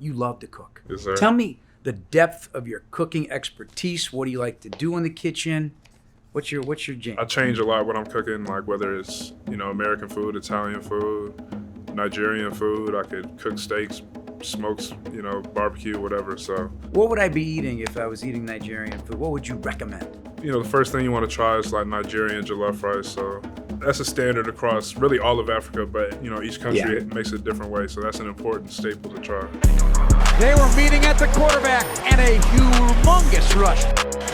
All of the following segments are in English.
You love to cook. Yes, sir. Tell me the depth of your cooking expertise. What do you like to do in the kitchen? What's your jam? I change a lot when I'm cooking, like whether it's, American food, Italian food, Nigerian food. I could cook steaks, smokes, barbecue, whatever. So What would I be eating if I was eating Nigerian food? What would you recommend? the first thing you want to try is like Nigerian jollof rice. So that's a standard across really all of Africa, but each country makes it a different way. So that's an important staple to try. They were meeting at the quarterback and a humongous rush.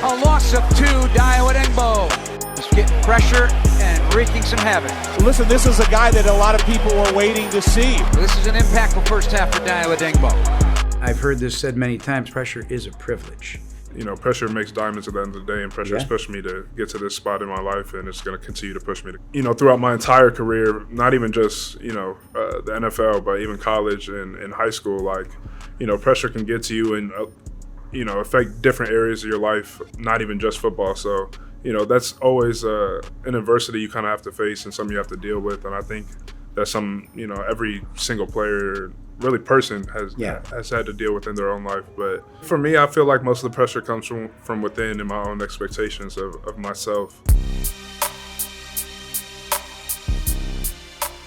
A loss of 2, Dayo Odeyingbo. He's getting pressure and wreaking some havoc. Listen, this is a guy that a lot of people were waiting to see. This is an impactful first half for Dayo Odeyingbo. I've heard this said many times, pressure is a privilege. Pressure makes diamonds at the end of the day, and pressure has pushed me to get to this spot in my life, and it's going to continue to push me to, throughout my entire career, not even just, the NFL, but even college and high school, like, pressure can get to you and, affect different areas of your life, not even just football. So, that's always an adversity you kind of have to face and something you have to deal with. And I think that's every single player, really person has had to deal with in their own life. But for me, I feel like most of the pressure comes from within and my own expectations of myself.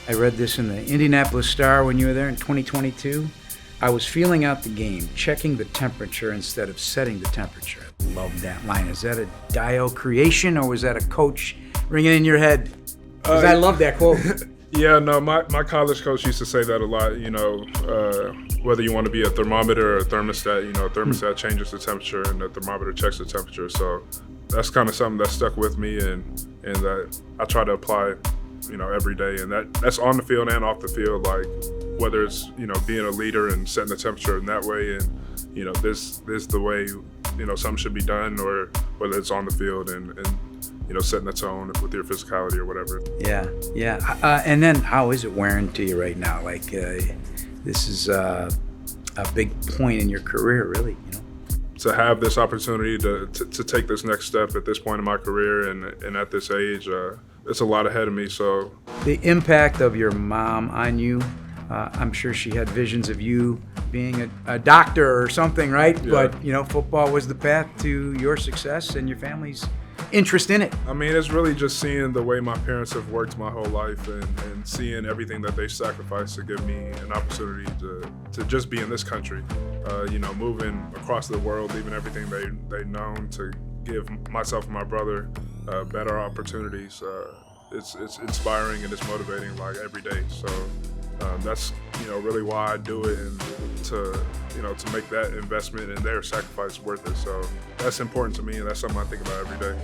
I read this in the Indianapolis Star when you were there in 2022. I was feeling out the game, checking the temperature instead of setting the temperature. I love that line. Is that a Dayo creation, or was that a coach ringing in your head? Because I love that quote. Yeah, no, my college coach used to say that a lot, whether you want to be a thermometer or a thermostat, a thermostat changes the temperature and the thermometer checks the temperature. So that's kind of something that stuck with me and that I try to apply, every day. And that's on the field and off the field, like whether it's, being a leader and setting the temperature in that way and, this is the way, something should be done, or whether it's on the field and setting the tone with your physicality or whatever. Yeah. And then how is it wearing to you right now? Like, this is a big point in your career, really, To have this opportunity to take this next step at this point in my career and at this age, it's a lot ahead of me. So the impact of your mom on you, I'm sure she had visions of you being a doctor or something, right? Yeah. But, football was the path to your success and your family's interest in it. I mean, it's really just seeing the way my parents have worked my whole life and seeing everything that they sacrificed to give me an opportunity to just be in this country. Moving across the world, leaving everything they've known to give myself and my brother better opportunities. It's inspiring and it's motivating, like, every day. So that's really why I do it, and to make that investment and their sacrifice worth it. So that's important to me, and that's something I think about every day.